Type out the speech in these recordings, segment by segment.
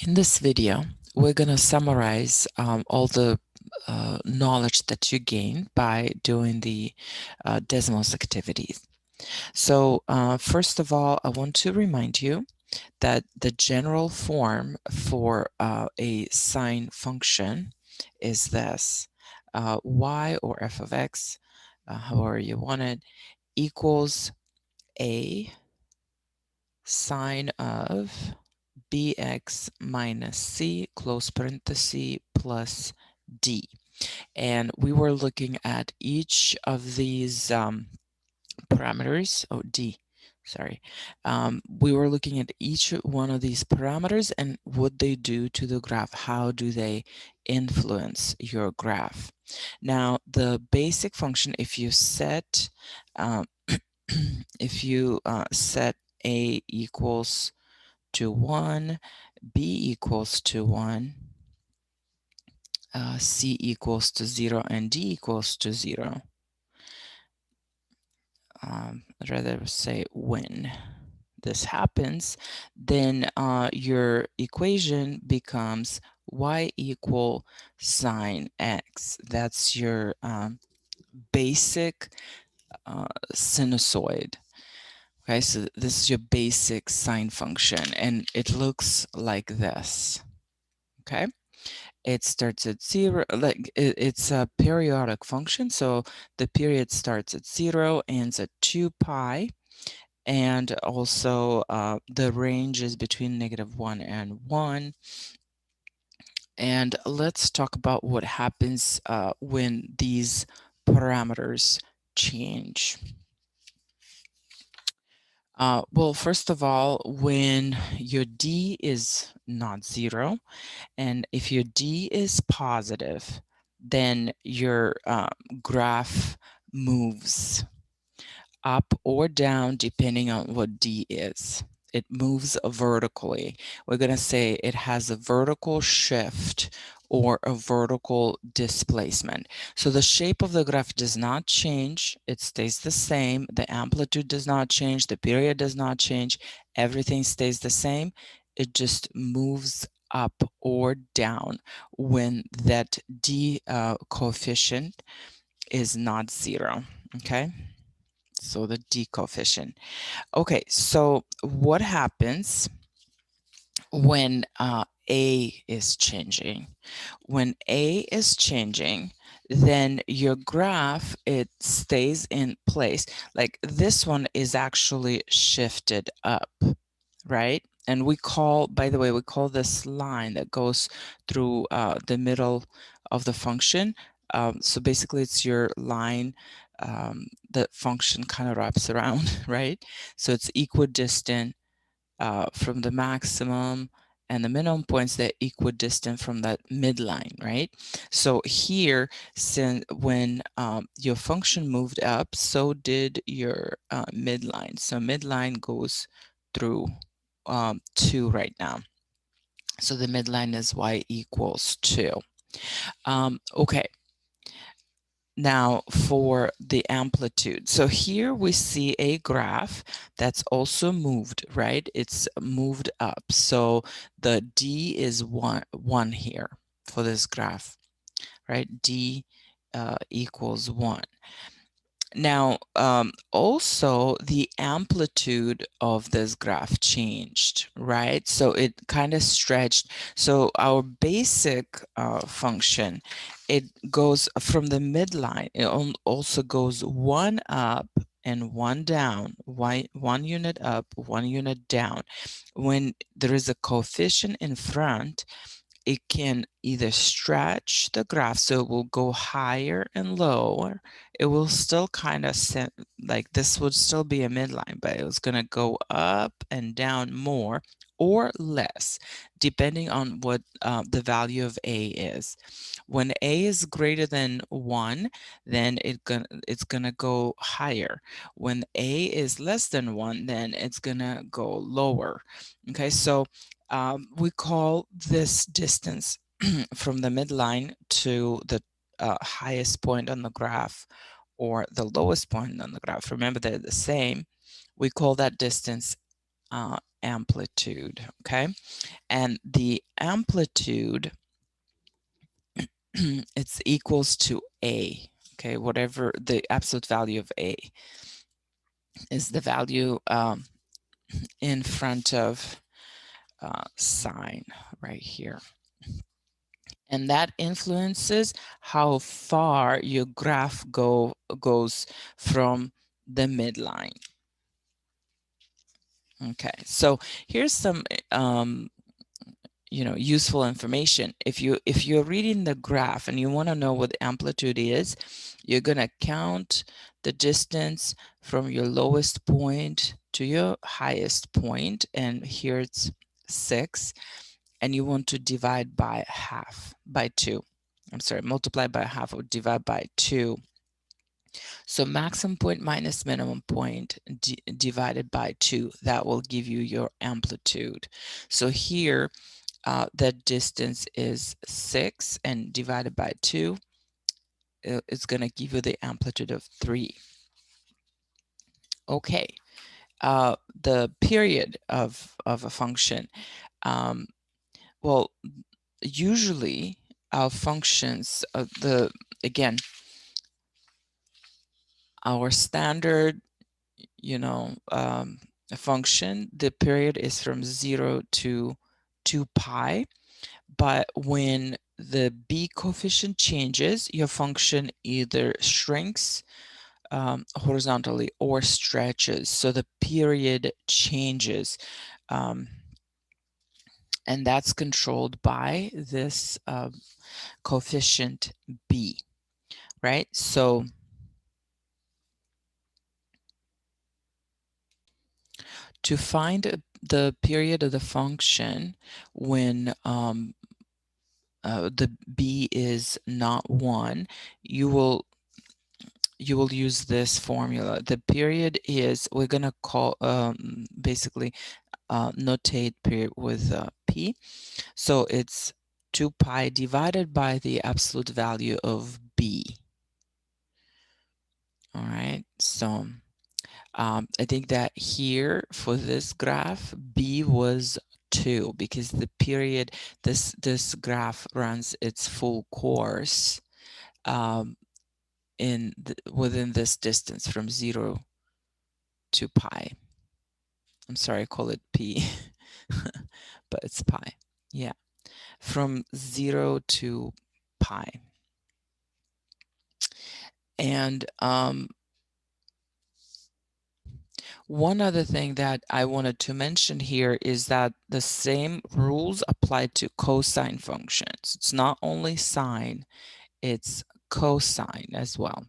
In this video, we're going to summarize all the knowledge that you gained by doing the Desmos activities. So first of all, I want to remind you that the general form for a sine function is this. Y or f of x, however you want it, equals a sine of bx minus c close parenthesis plus d. And we were looking at each of these parameters. Oh, d, sorry. We were looking at each one of these parameters and what they do to the graph. How do they influence your graph? Now, the basic function, if you set set a equals to 1, b equals to 1, c equals to 0, and d equals to 0. I'd rather say when this happens, then your equation becomes y equal sine x. That's your basic sinusoid. Okay, so this is your basic sine function, and it looks like this. Okay, it starts at 0, like it's a periodic function, so the period starts at 0, ends at 2 pi, and also the range is between -1 and 1. And let's talk about what happens when these parameters change. Well, first of all, when your d is not 0, and if your d is positive, then your graph moves up or down depending on what d is. It moves vertically. We're going to say it has a vertical shift or a vertical displacement. So the shape of the graph does not change. It stays the same. The amplitude does not change. The period does not change. Everything stays the same. It just moves up or down when that d coefficient is not 0. Okay, so the d coefficient. Okay, so what happens when a is changing? When a is changing, then your graph, it stays in place. Like this one is actually shifted up, right? And we call, by the way, we call this line that goes through the middle of the function. So basically it's your line that function kind of wraps around, right? So it's equidistant from the maximum, and the minimum points that equidistant from that midline, right? So here, since when your function moved up, so did your midline. So midline goes through 2 right now. So the midline is y equals 2. Okay. Now for the amplitude. So here we see a graph that's also moved, right? It's moved up. So the d is 1 here for this graph, right? D equals 1. Now, also the amplitude of this graph changed, right? So it kind of stretched. So our basic function, it goes from the midline. It also goes 1 up and 1 down, 1 unit up, 1 unit down. When there is a coefficient in front, it can either stretch the graph, so it will go higher and lower. It will still kind of like this would still be a midline, but it was going to go up and down more or less, depending on what the value of a is. When a is greater than 1, then it's gonna go higher. When a is less than 1, then it's gonna go lower. Okay, so we call this distance from the midline to the highest point on the graph or the lowest point on the graph. Remember, they're the same. We call that distance amplitude, okay? And the amplitude, it's equals to A, okay? Whatever the absolute value of A is the value in front of sine right here. And that influences how far your graph goes from the midline. Okay, so here's some useful information. If you're reading the graph and you want to know what the amplitude is, you're going to count the distance from your lowest point to your highest point, and here it's 6, and you want to divide by half, by 2. I'm sorry, multiply by half or divide by 2. So maximum point minus minimum point divided by 2, that will give you your amplitude. So here, that distance is 6, and divided by 2, it's going to give you the amplitude of 3. Okay, the period of a function. Well, usually our functions, again, our standard, function, the period is from 0 to 2 pi. But when the b coefficient changes, your function either shrinks horizontally or stretches. So the period changes. And that's controlled by this coefficient b, right? So to find the period of the function when the b is not 1, you will use this formula. The period is, we're going to call basically notate period with p. So it's 2 pi divided by the absolute value of b. All right, so I think that here for this graph, b was 2 because the period, this graph runs its full course within this distance from 0 to pi. I'm sorry, I call it p, but it's pi. Yeah, from 0 to pi. And one other thing that I wanted to mention here is that the same rules apply to cosine functions. It's not only sine, it's cosine as well.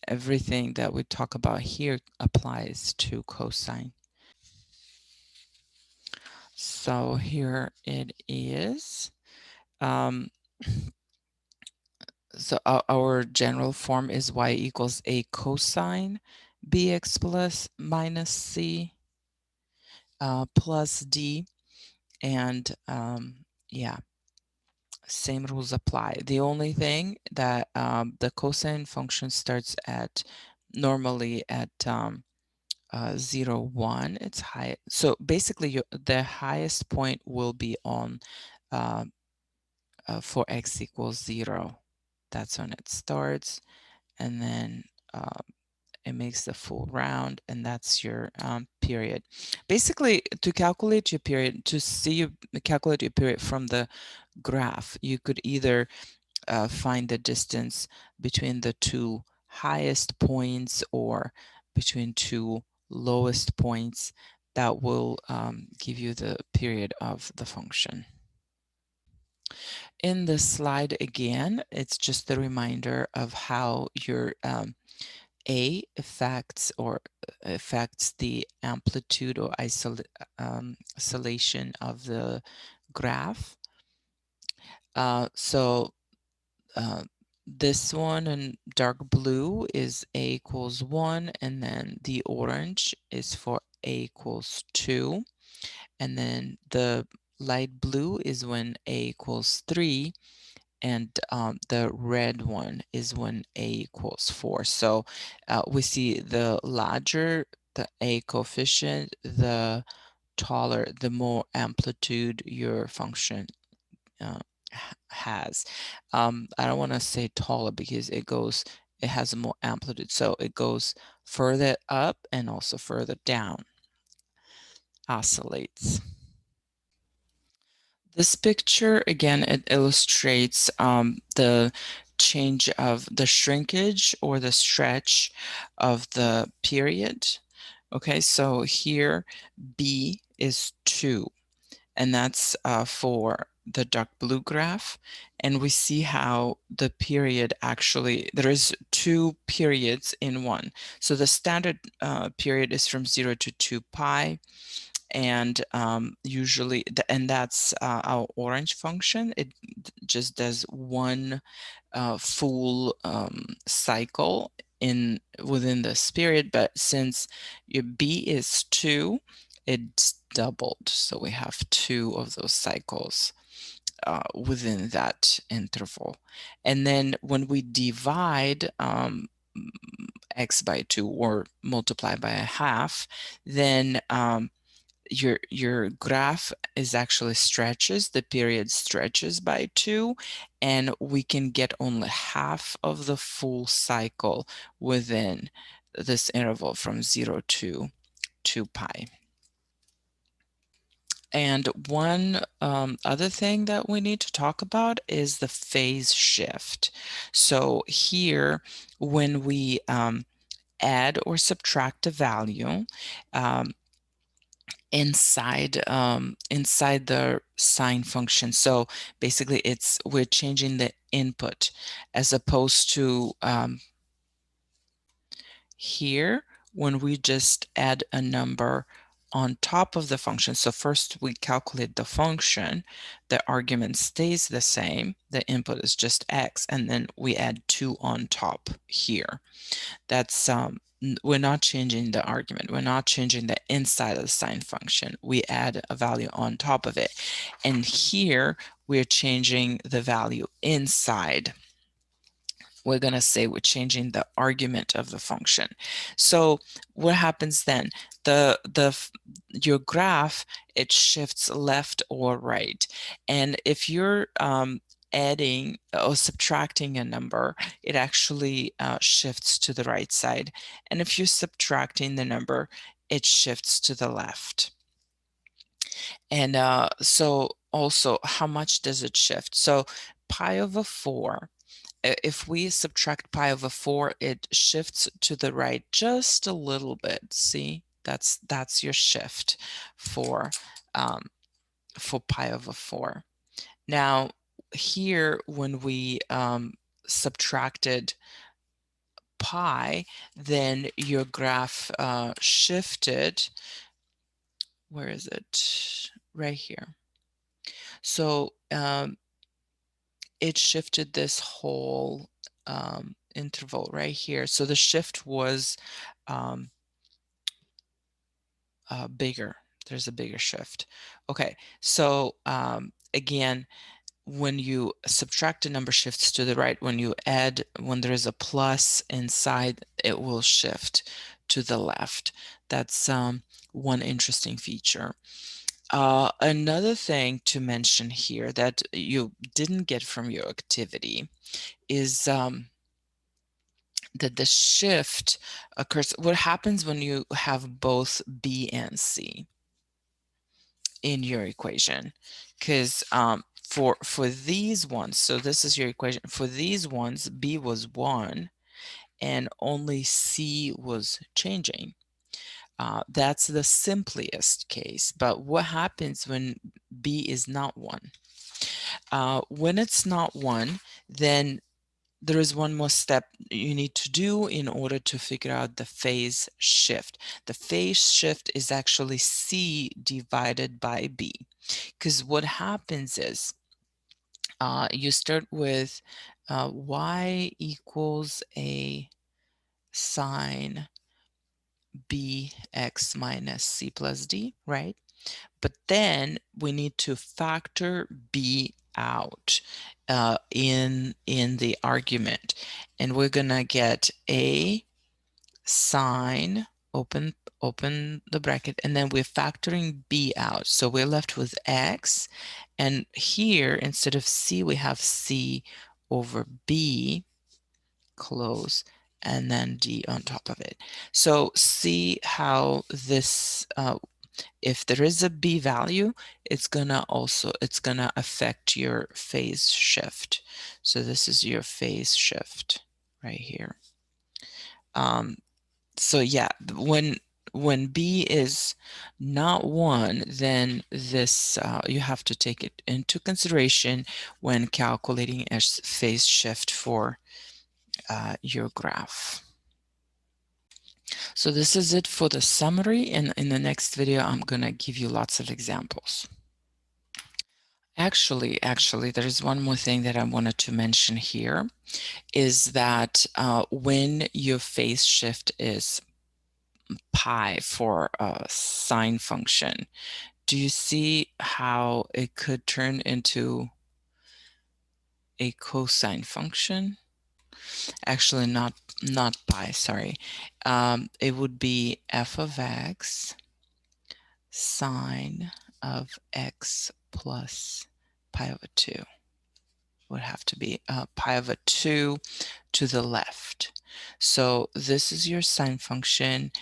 Everything that we talk about here applies to cosine. So here it is. So our general form is y equals a cosine bx plus minus c plus d. And yeah, same rules apply. The only thing that the cosine function starts at normally at 0, 1. It's high. So basically the highest point will be on for x equals 0. That's when it starts, and then it makes the full round, and that's your period. Basically, to calculate your period, calculate your period from the graph, you could either find the distance between the two highest points or between two lowest points. That will give you the period of the function. In the slide again, it's just a reminder of how your A affects the amplitude or isolation of the graph. So this one in dark blue is A equals 1, and then the orange is for A equals 2, and then the light blue is when A equals 3, and the red one is when a equals 4. So we see the larger the a coefficient, the taller, the more amplitude your function has. I don't want to say taller because it has more amplitude, so it goes further up and also further down, oscillates. This picture, again, it illustrates the change of the shrinkage or the stretch of the period. Okay, so here B is 2, and that's for the dark blue graph. And we see how the period actually, there is 2 periods in one. So the standard period is from 0 to 2 pi. And usually, and that's our orange function. It just does one full cycle within this period, but since your B is 2, it's doubled. So we have 2 of those cycles within that interval. And then when we divide x by 2 or multiply by a half, then your graph is actually stretches, the period stretches by 2, and we can get only half of the full cycle within this interval from 0 to 2 pi. And one other thing that we need to talk about is the phase shift. So here, when we add or subtract a value, inside the sine function. So basically we're changing the input as opposed to here when we just add a number on top of the function. So first we calculate the function, the argument stays the same, the input is just x, and then we add 2 on top here. That's we're not changing the argument. We're not changing the inside of the sine function. We add a value on top of it. And here we're changing the value inside. We're going to say we're changing the argument of the function. So what happens then? Your graph, it shifts left or right. And if you're adding or subtracting a number, it actually shifts to the right side. And if you're subtracting the number, it shifts to the left. And so also, how much does it shift? So pi over 4, if we subtract pi over 4, it shifts to the right just a little bit. See, that's your shift for pi over 4. Now here, when we subtracted pi, then your graph shifted. Where is it? Right here. So it shifted this whole interval right here. So the shift was bigger. There's a bigger shift. Okay, so again, when you subtract a number, shifts to the right. When you add, when there is a plus inside, it will shift to the left. That's one interesting feature. Another thing to mention here that you didn't get from your activity is that the shift occurs. What happens when you have both B and C in your equation? Because for these ones, so this is your equation. For these ones, B was 1 and only C was changing. That's the simplest case. But what happens when B is not 1? When it's not 1, then there is one more step you need to do in order to figure out the phase shift. The phase shift is actually C divided by B. Because what happens is you start with y equals a sine bx minus c plus d, right? But then we need to factor b out in the argument, and we're gonna get a sine, open the bracket, and then we're factoring b out. So we're left with x, and here instead of c we have c over b, close, and then d on top of it. So see how this if there is a b value, it's gonna affect your phase shift. So this is your phase shift right here. So yeah, when b is not 1, then this you have to take it into consideration when calculating a phase shift for your graph. So this is it for the summary, and in the next video I'm gonna give you lots of examples. Actually, there's one more thing that I wanted to mention here, is that when your phase shift is pi for a sine function, do you see how it could turn into a cosine function? Actually, not pi, sorry. It would be f of x sine of x plus pi over 2. Would have to be pi over 2 to the left. So this is your sine function,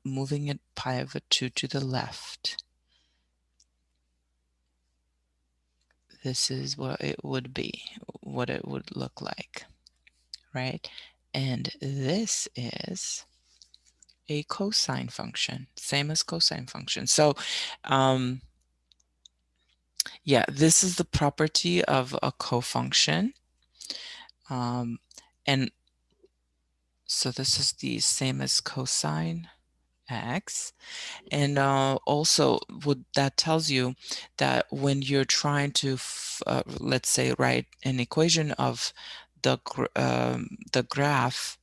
moving it pi over 2 to the left. This is what it would be, what it would look like, right? And this is a cosine function, same as cosine function. So yeah, this is the property of a cofunction. And so this is the same as cosine x. And also what that tells you, that when you're trying to let's say write an equation of the graph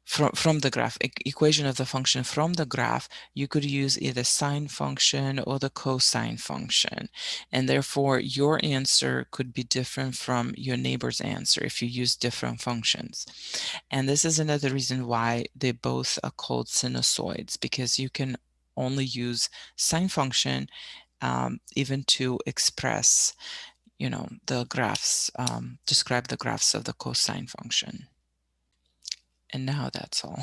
from the graph, equation of the function from the graph, you could use either sine function or the cosine function, and therefore your answer could be different from your neighbor's answer if you use different functions. And this is another reason why they both are called sinusoids, because you can only use sine function even to express, you know, the graphs, describe the graphs of the cosine function. And now that's all.